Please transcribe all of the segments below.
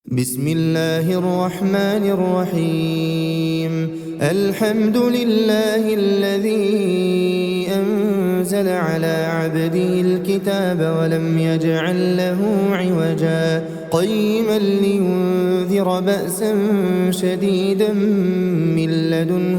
بسم الله الرحمن الرحيم. الحمد لله الذي أنزل على عبده الكتاب ولم يجعل له عوجا قيما لينذر بأسا شديدا من لدنه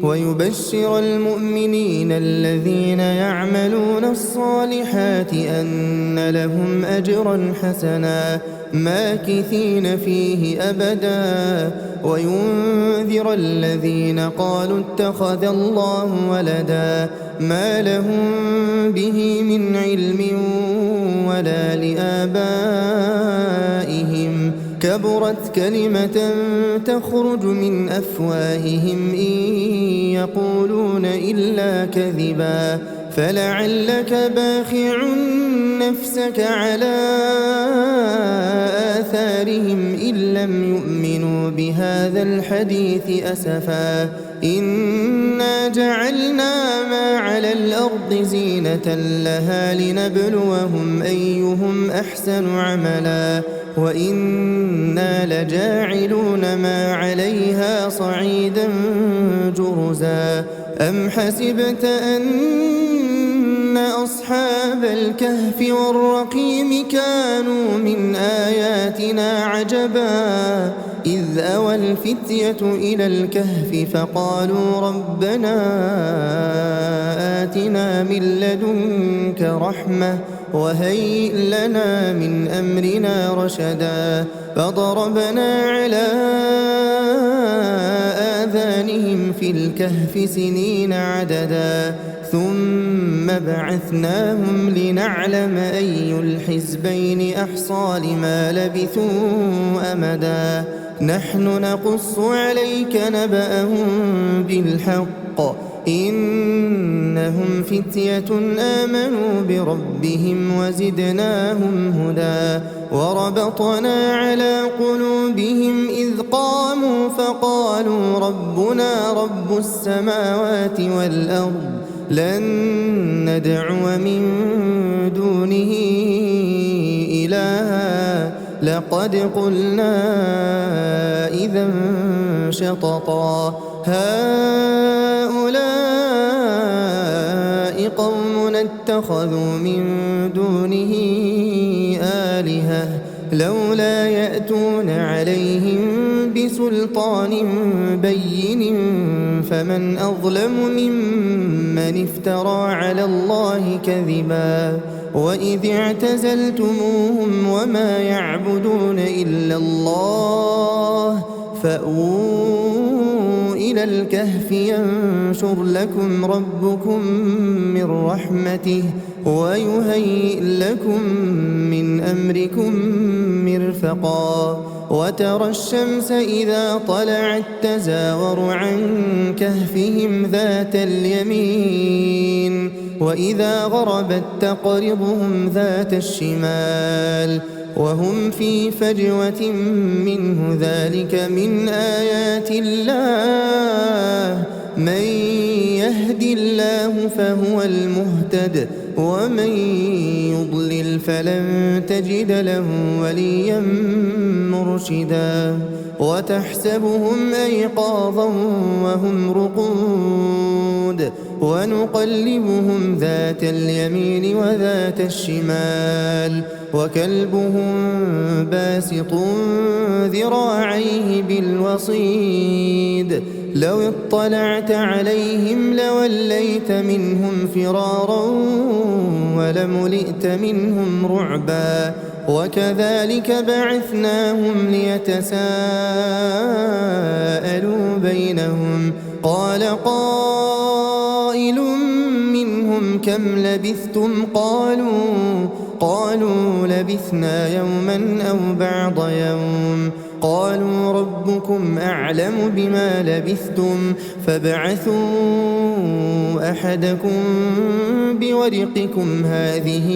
ويبشر المؤمنين الذين يعملون الصالحات أن لهم أجرا حسنا ماكثين فيه أبدا وينذر الذين قالوا اتخذ الله ولدا ما لهم به من علم ولا لآبائهم كبرت كلمة تخرج من أفواههم إن يقولون إلا كذبا فلعلك باخع نفسك على آثارهم إن لم يؤمنوا بهذا الحديث أسفا إنا جعلنا ما على الأرض زينة لها لنبلوهم أيهم أحسن عملا وإنا لجاعلون ما عليها صعيدا جرزا أم حسبت أن أصحاب الكهف والرقيم كانوا من آياتنا عجبا إذ أوى الفتية إلى الكهف فقالوا ربنا آتنا من لدنك رحمة وهيئ لنا من أمرنا رشدا فضربنا على آذانهم في الكهف سنين عددا ثم بعثناهم لنعلم أي الحزبين أحصى لما لبثوا أمدا نحن نقص عليك نبأهم بالحق إنهم فتية آمنوا بربهم وزدناهم هدى وربطنا على قلوبهم إذ قاموا فقالوا ربنا رب السماوات والأرض لن ندعو من دونه إلها لقد قلنا إذا شططا هؤلاء قوم اتخذوا من دونه آلهة لولا يأتون عليهم بسلطان بين فمن أظلم ممن افترى على الله كذبا وإذ اعتزلتموهم وما يعبدون إلا الله فأووا إلى الكهف ينشر لكم ربكم من رحمته ويهيئ لكم من أمركم مرفقا وترى الشمس إذا طلعت تزاور عن كهفهم ذات اليمين وإذا غربت تقرضهم ذات الشمال وهم في فجوة منه ذلك من آيات الله من يهد الله فهو المهتد ومن يضلل فلن تجد له وليا مرشدا وتحسبهم أيقاظا وهم رقود ونقلبهم ذات اليمين وذات الشمال وكلبهم باسط ذراعيه بالوصيد لو اطلعت عليهم لوليت منهم فرارا ولملئت منهم رعبا وكذلك بعثناهم ليتساءلوا بينهم قال قائل منهم كم لبثتم قالوا لبثنا يوما أو بعض يوم قالوا ربكم أعلم بما لبثتم فابعثوا أحدكم بورقكم هذه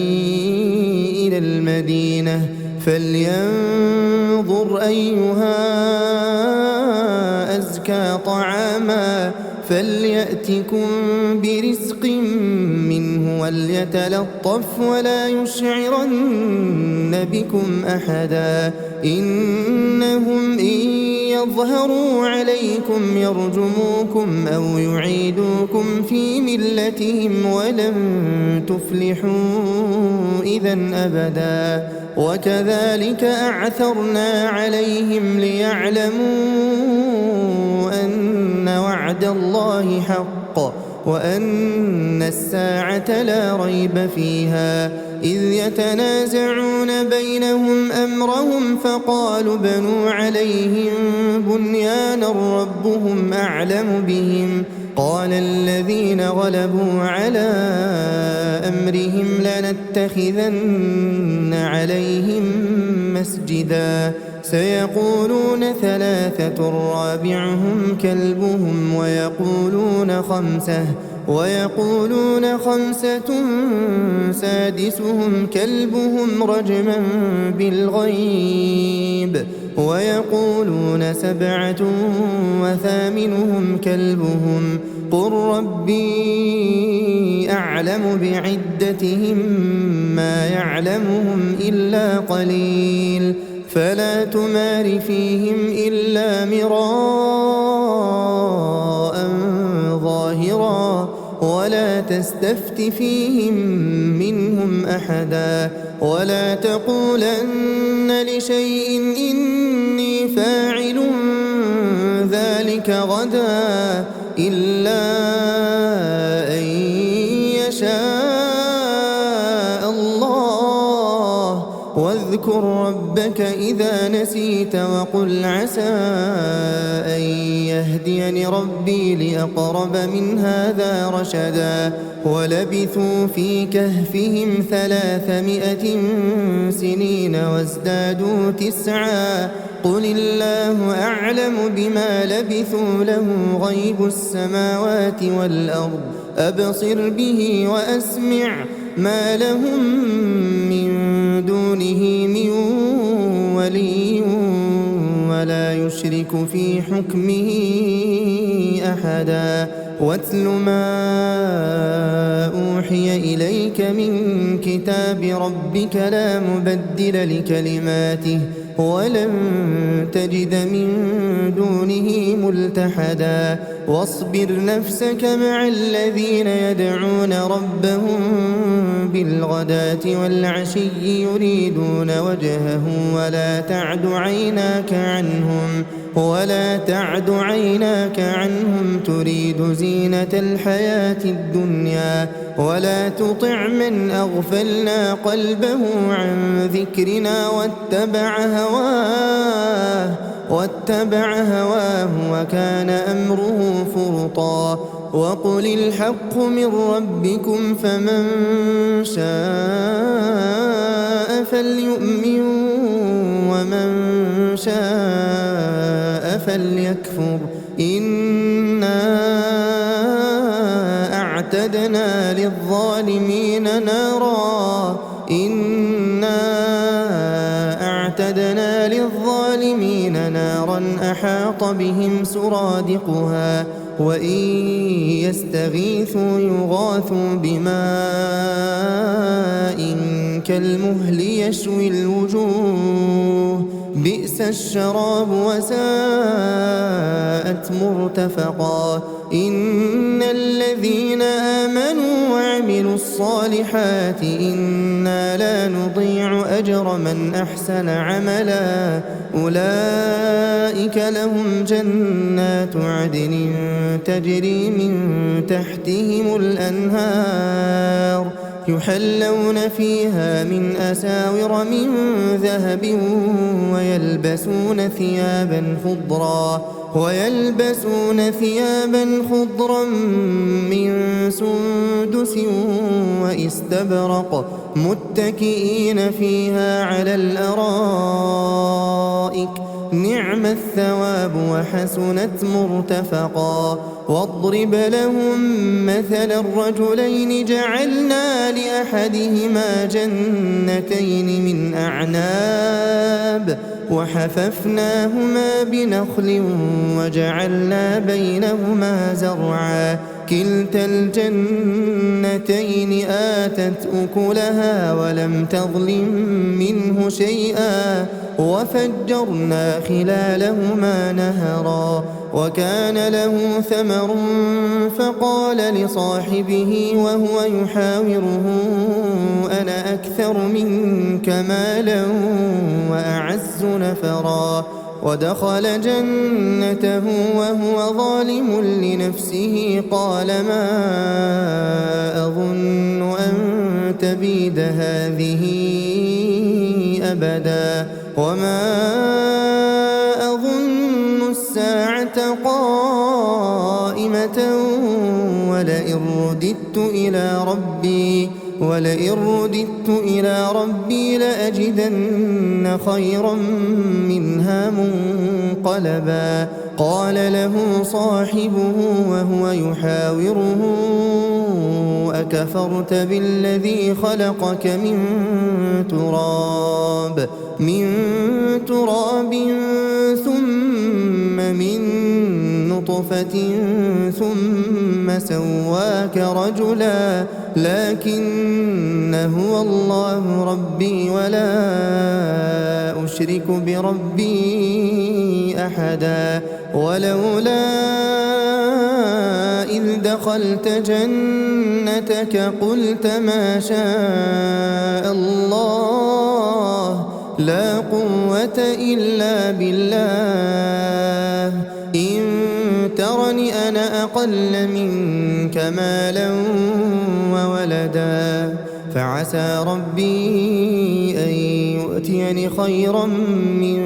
إلى المدينة فلينظر أيها أزكى طعاما فليأتكم برزق منه وليتلطف ولا يشعرن بكم أحدا إنهم إن يظهروا عليكم يرجموكم أو يعيدوكم في ملتهم ولن تفلحوا إذا أبدا وكذلك أعثرنا عليهم ليعلموا أن وعد الله حق وأن الساعة لا ريب فيها إذ يتنازعون بينهم أمرهم فقالوا بنوا عليهم بنيانا ربهم أعلم بهم قال الذين غلبوا على أمرهم لنتخذن عليهم مسجدا سيقولون ثلاثة رابعهم كلبهم ويقولون خمسة سادسهم كلبهم رجما بالغيب ويقولون سبعة وثامنهم كلبهم قل ربي أعلم بعدتهم ما يعلمهم إلا قليل فلا تمار فيهم إلا مراء ظاهرا ولا تستفت فيهم منهم أحدا ولا تقولن لشيء إني فاعل ذلك غدا إلا أن يشاء الله واذكر ربك إذا نسيت وقل عسى أن يهديني ربي لأقرب من هذا رشدا ولبثوا في كهفهم 300 سنين وازدادوا 9 قل الله أعلم بما لبثوا له غيب السماوات والأرض أبصر به وأسمع ما لهم من دونه من ولي ولا يشرك في حكمه أحدا واتل ما أوحي إليك من كتاب ربك لا مبدل لكلماته ولن تجد من دونه ملتحدا واصبر نفسك مع الذين يدعون ربهم بالغداة والعشي يريدون وجهه ولا تعد عيناك عنهم تريد زينة الحياة الدنيا ولا تطع من أغفلنا قلبه عن ذكرنا واتبع هواه وكان أمره فرطا وقل الحق من ربكم فمن شاء فليؤمن ومن شاء فليكفر إنا أعتدنا للظالمين نارا أحاط بهم سرادقها وإن يستغيثوا يغاثوا بماء كالمهل يشوي الوجوه بئس الشراب وساءت مرتفقا إن الذين آمنوا وعملوا الصالحات إنا لا نضيع أجر من أحسن عملا أولئك لهم جنات عدن تجري من تحتهم الأنهار يحلون فيها من أساور من ذهب ويلبسون ثيابا خضرا من سندس واستبرق متكئين فيها على الأرائك نعم الثواب وحسنت مرتفقا واضرب لهم مثل الرجلين جعلنا لأحدهما جنتين من أعناب وحففناهما بنخل وجعلنا بينهما زرعا كلتا الجنتين آتت أكلها ولم تظلم منه شيئا وفجرنا خلالهما نهرا وكان له ثمر فقال لصاحبه وهو يحاوره أنا أكثر منك مالا وأعز نفرا ودخل جنته وهو ظالم لنفسه قال ما أظن أن تبيد هذه أبدا وما أظن الساعة قائمة ولئن رددت إلى ربي لأجدن خيرا منها منقلبا قال له صاحبه وهو يحاوره أكفرت بالذي خلقك من تراب ثم من نطفة ثم سواك رجلا لكن هو الله ربي ولا أشرك بربي أحدا ولولا إذ دخلت جنتك قلت ما شاء الله لا قوة إلا بالله إن ترني أنا أقل منك مالا وولدا فعسى ربي أن يؤتيني خيرا من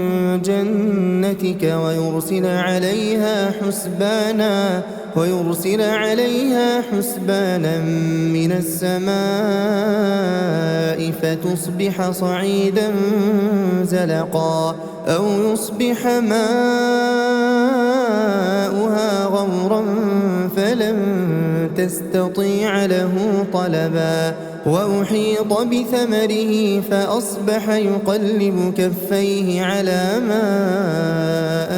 جنتك ويرسل عليها حسبانا من السماء فتصبح صعيدا زلقا أو يصبح ماؤها غورا فلن تستطيع له طلبا وأحيط بثمره فأصبح يقلب كفيه على ما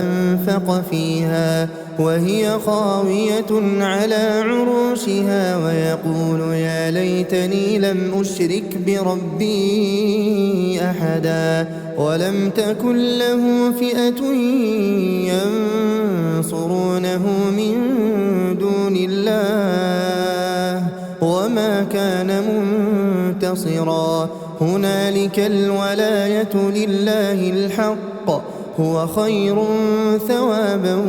أنفق فيها وهي خاوية على عروشها ويقول يا ليتني لم أشرك بربي أحدا ولم تكن له فئة ينصرونه من دون الله وما كان منتصرا هنالك الولاية لله الحق هو خير ثوابا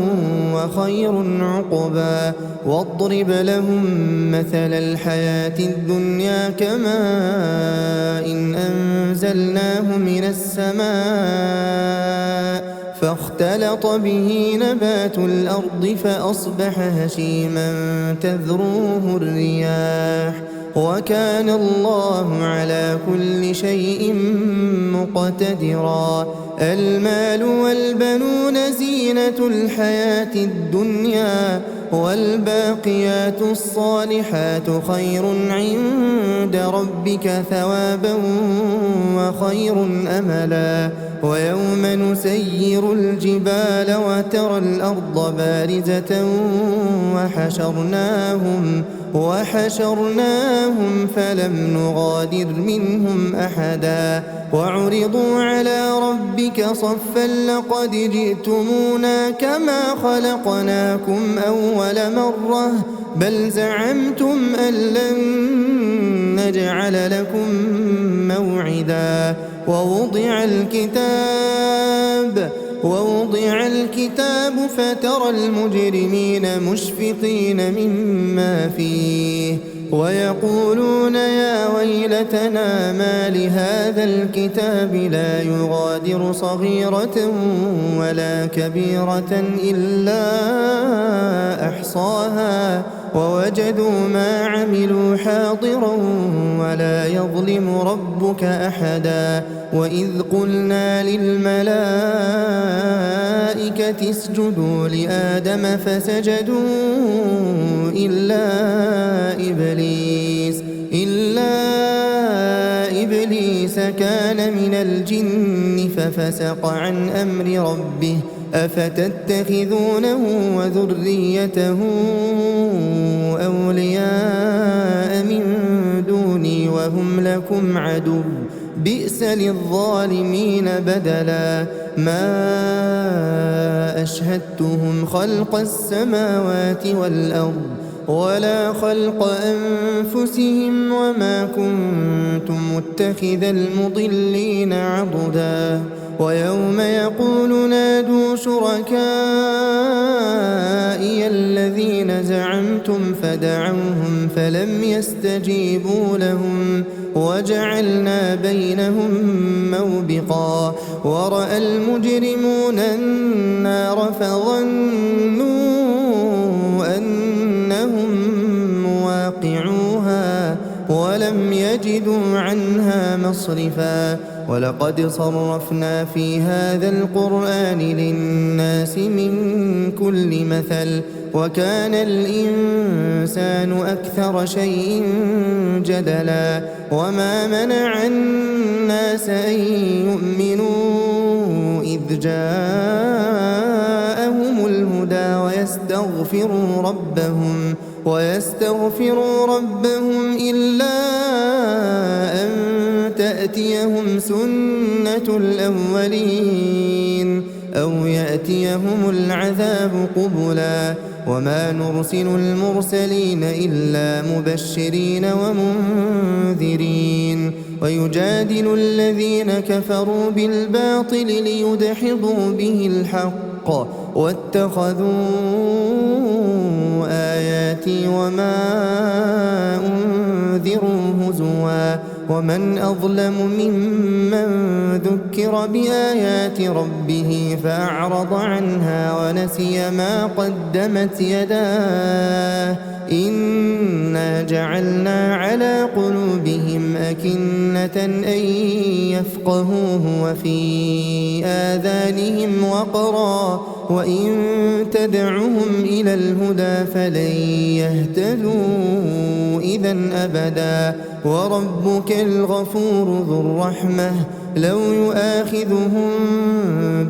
وخير عقبا واضرب لهم مثل الحياة الدنيا كماء إن أنزلناه من السماء فاختلط به نبات الأرض فأصبح هشيما تذروه الرياح وكان الله على كل شيء مقتدرا المال والبنون زينة الحياة الدنيا والباقيات الصالحات خير عند ربك ثوابا وخير أملا ويوم نسير الجبال وترى الأرض بارزة وحشرناهم فلم نغادر منهم أحدا وعرضوا على ربك صفا لقد جئتمونا كما خلقناكم أول مرة بل زعمتم أن لن نجعل لكم موعدا ووضع الكتاب فترى المجرمين مشفقين مما فيه ويقولون يا ويلتنا ما لهذا الكتاب لا يغادر صغيرة ولا كبيرة إلا أحصاها ووجدوا ما عملوا حاضرا ولا يظلم ربك أحدا وإذ قلنا للملائكة اسجدوا لآدم فسجدوا إلا إبليس كان من الجن ففسق عن أمر ربه أفتتخذونه وذريته أولياء من دوني وهم لكم عدو بئس للظالمين بدلا ما أشهدتهم خلق السماوات والأرض ولا خلق أنفسهم وما كنت متخذ المضلين عضدا ويوم يقول نادوا شركائي الذين زعمتم فدعوهم فلم يستجيبوا لهم وجعلنا بينهم موبقا ورأى المجرمون النار فظنوا أنهم مواقعوها ولم يجدوا عنها مصرفا ولقد صرفنا في هذا القرآن للناس من كل مثل وكان الإنسان أكثر شيء جدلا وما منع الناس أن يؤمنوا إذ جاءهم الهدى ويستغفروا ربهم إلا أن تأتيهم سنة الأولين أو يأتيهم العذاب قبلا وما نرسل المرسلين إلا مبشرين ومنذرين ويجادل الذين كفروا بالباطل ليدحضوا به الحق واتخذوا آياتي وما أنذروا هزوا ومن أظلم ممن ذكر بآيات ربه فأعرض عنها ونسي ما قدمت يداه إنا جعلنا على قلوبهم أكنة أن يفقهوه وفي آذانهم وقرا وإن تدعهم إلى الهدى فلن يهتدوا إذا أبدا وربك الغفور ذو الرحمة لو يؤاخذهم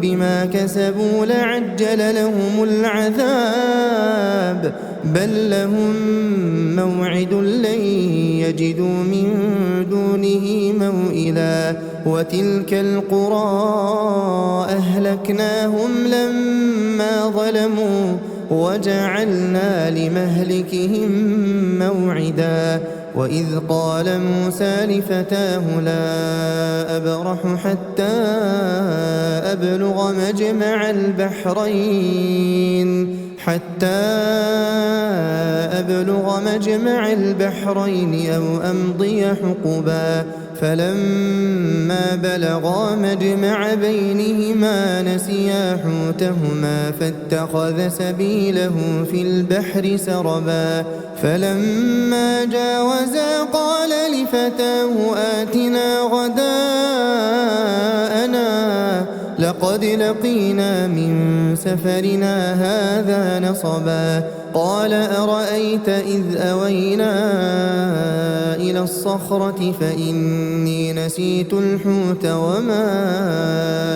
بما كسبوا لعجل لهم العذاب بل لهم موعد لن يجدوا من دونه موئلا وتلك القرى أهلكناهم لما ظلموا وجعلنا لمهلكهم موعدا وإذ قال موسى لفتاه لا أبرح حتى أبلغ مجمع البحرين أو أمضي حقبا فلما بلغا مجمع بينهما نسيا حوتهما فاتخذ سبيله في البحر سربا فلما جاوزا قال لفتاه آتنا غداءنا لقد لقينا من سفرنا هذا نصبا قال أرأيت إذ أوينا إلى الصخرة فإني نسيت الحوت وما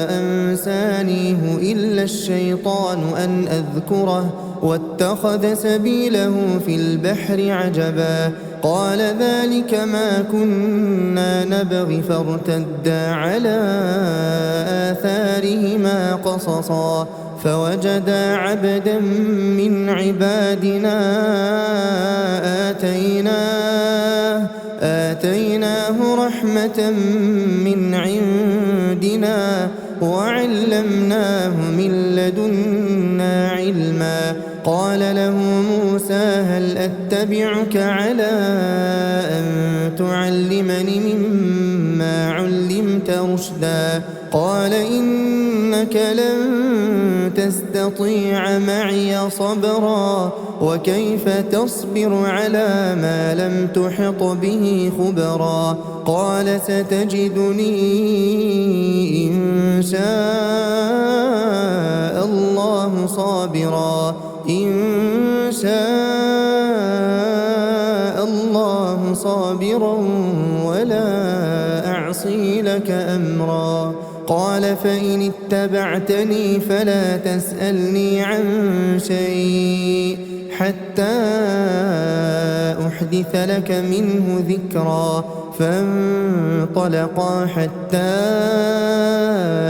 أنسانيه إلا الشيطان أن أذكره واتخذ سبيله في البحر عجبا قال ذلك ما كنا نبغي فارتدا على آثارهما قصصا فوجدا عبدا من عبادنا آتيناه رحمة من عندنا وعلمناه من لدنا علما قال له موسى هل أتبعك على أن تعلمني مما علمت رشدا قال إنك لن تستطيع معي صبرا وكيف تصبر على ما لم تحط به خبرا قال ستجدني إن شاء الله صابرا ولا لك أمرا. قال فإن اتبعتني فلا تسألني عن شيء حتى أحدث لك منه ذكرا. فانطلقا حتى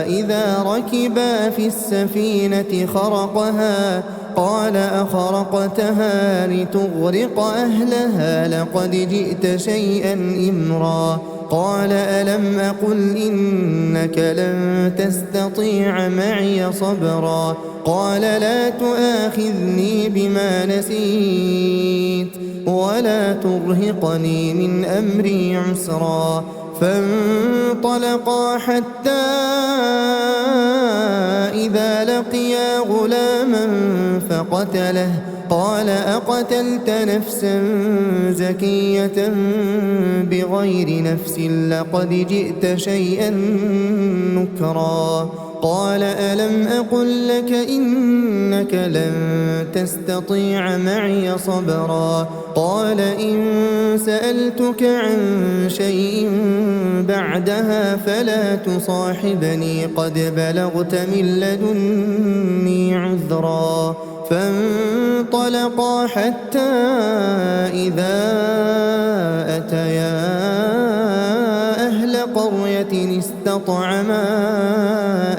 إذا ركبا في السفينة خرقها قال أخرقتها لتغرق أهلها لقد جئت شيئا إمرا. قال ألم أقل إنك لن تستطيع معي صبرا. قال لا تؤاخذني بما نسيت ولا ترهقني من أمري عسرا. فانطلقا حتى إذا لقيا غلاما فقتله. قال أقتلت نفسا زكية بغير نفس لقد جئت شيئا نكرا. قال ألم أقل لك إنك لن تستطيع معي صبرا. قال إن سألتك عن شيء بعدها فلا تصاحبني قد بلغت من لدني عذرا. فانطلقا حتى إذا أتيا أهل قرية استطعما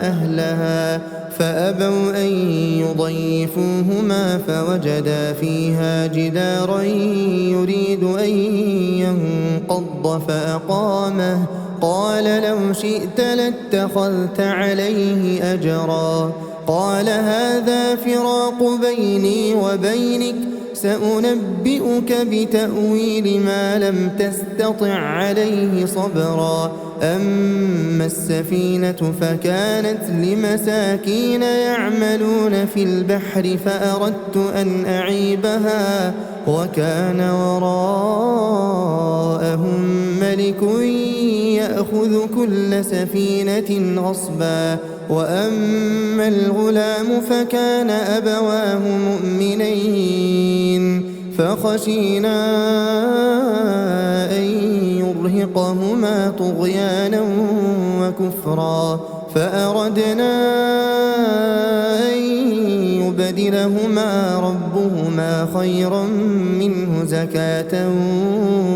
أهلها فأبوا أن يضيفوهما فوجدا فيها جدارا يريد أن ينقض فأقامه. قال لو شئت لاتخذت عليه أجرا. قال هذا فراق بيني وبينك سأنبئك بتأويل ما لم تستطع عليه صبرا. أما السفينة فكانت لمساكين يعملون في البحر فأردت أن أعيبها وكان وراءهم ملك يأخذ كل سفينة غصبا. وأما الغلام فكان أبواه مؤمنين فخشينا أن يرهقهما طغيانا وكفرا. فأردنا أن يبدلهما ربهما خيرا منه زكاة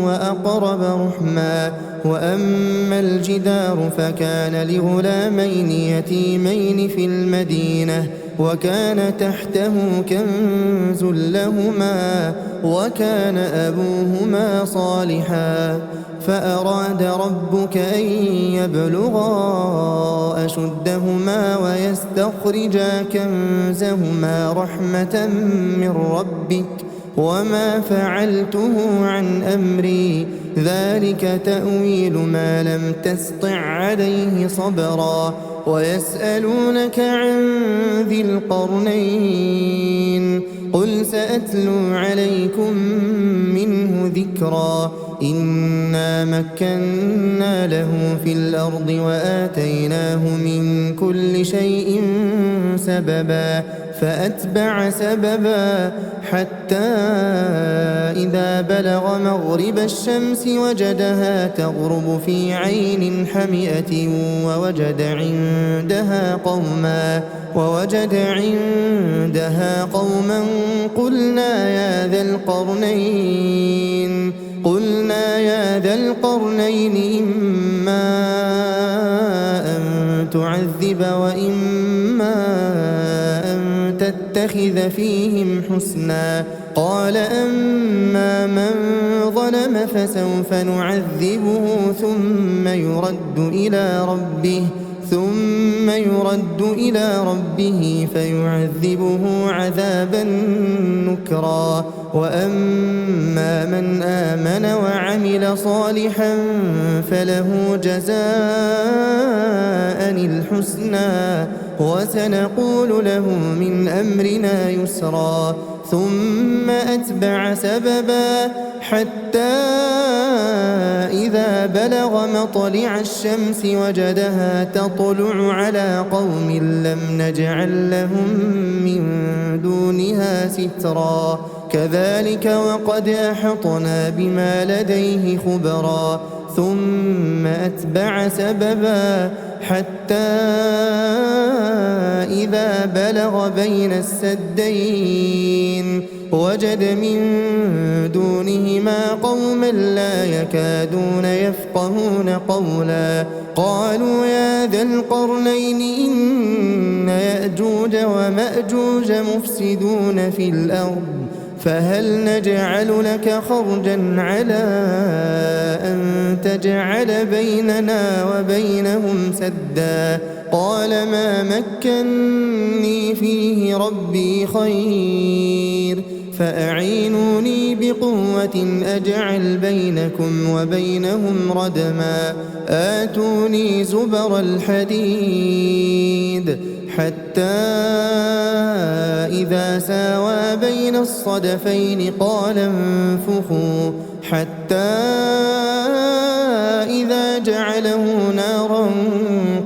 وأقرب رحما. وأما الجدار فكان لغلامين يتيمين في المدينة وكان تحته كنز لهما وكان أبوهما صالحا. فأراد ربك أن يبلغا أشدهما ويستخرجا كنزهما رحمة من ربك وما فعلته عن أمري ذلك تأويل ما لم تسطع عليه صبرا. ويسألونك عن ذي القرنين قل سأتلو عليكم منه ذكرا. إنا مكنا له في الأرض وآتيناه من كل شيء سببا. فأتبع سببا حتى إذا بلغ مغرب الشمس وجدها تغرب في عين حمئة ووجد عندها قوما قلنا يا ذا القرنين إما أن تعذب وإما أن تتخذ فيهم حسنا. قال أما من ظلم فسوف نعذبه ثم يرد إلى ربه فيعذبه عذابا نكرا. وأما من آمن وعمل صالحا فله جزاء الحسنى وسنقول له من أمرنا يسرا. ثم أتبع سببا حتى إذا بلغ مطلع الشمس وجدها تطلع على قوم لم نجعل لهم من دونها سترا. كذلك وقد أحطنا بما لديه خبرا. ثم أتبع سببا حتى إذا بلغ بين السدين وجد من دونهما قوما لا يكادون يفقهون قولا قالوا يا ذا القرنين إن يأجوج ومأجوج مفسدون في الأرض فهل نجعل لك خرجا على أن تجعل بيننا وبينهم سدا قال ما مكني فيه ربي خير فأعينوني بقوة أجعل بينكم وبينهم ردما آتوني زبر الحديد حتى إذا ساوى بين الصدفين قال انفخوا حتى إذا جعله نارا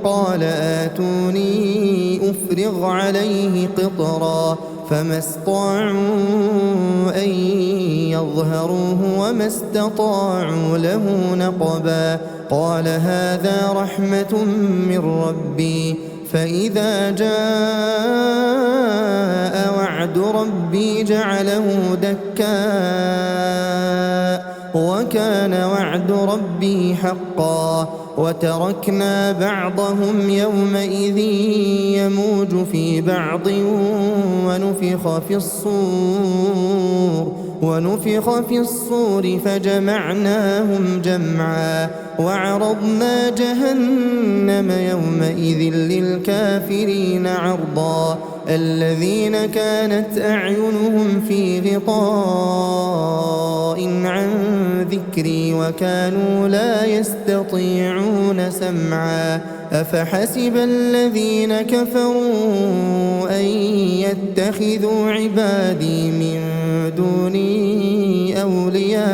قال آتوني أفرغ عليه قطرا فما استطاعوا أن يظهروه وما استطاعوا له نقبا قال هذا رحمة من ربي فإذا جاء وعد ربي جعله دكاء وكان وعد ربي حقا وتركنا بعضهم يومئذ يموج في بعض ونفخ في الصور فجمعناهم جمعا وعرضنا جهنم يومئذ للكافرين عرضا الذين كانت أعينهم في غطاء عن ذكري وكانوا لا يستطيعون سمعا أفحسب الذين كفروا أن يتخذوا عبادي من دوني أولياء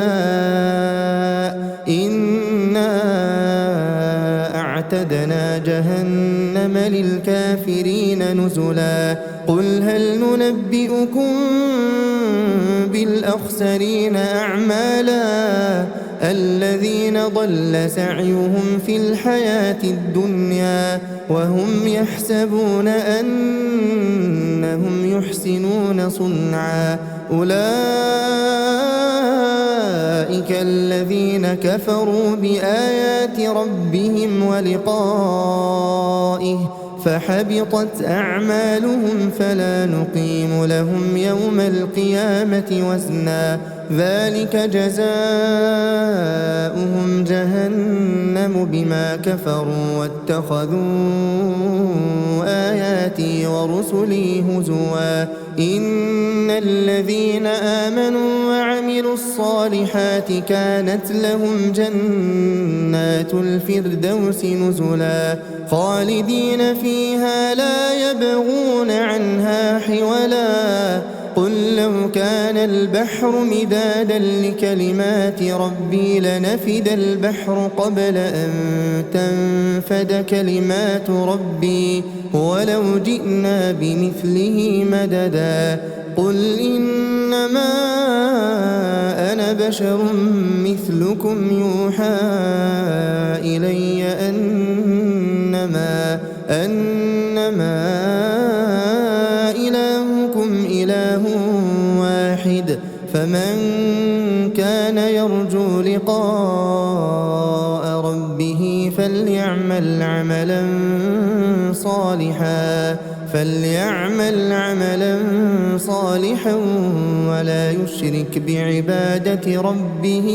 إنا أعتدنا جهنم للكافرين نزلا قل هل ننبئكم بالأخسرين أعمالا الذين ضل سعيهم في الحياة الدنيا وهم يحسبون أنهم يحسنون صنعا أولئك الذين كفروا بآيات ربهم ولقائه فحبطت أعمالهم فلا نقيم لهم يوم القيامة وزنا ذلك جزاؤهم جهنم بما كفروا واتخذوا آياتي ورسلي هزوا إن الذين آمنوا وعملوا الصالحات كانت لهم جنات الفردوس نزلا خالدين فيها لا يبغون عنها حولا قل لو كان البحر مدادا لكلمات ربي لنفد البحر قبل أن تنفد كلمات ربي ولو جئنا بمثله مددا قل إنما أنا بشر مثلكم يوحى إلي أنما إلهكم إله واحد فمن كان يرجو لقاء ربه فليعمل عملا صالحا ولا يشرك بعبادة ربه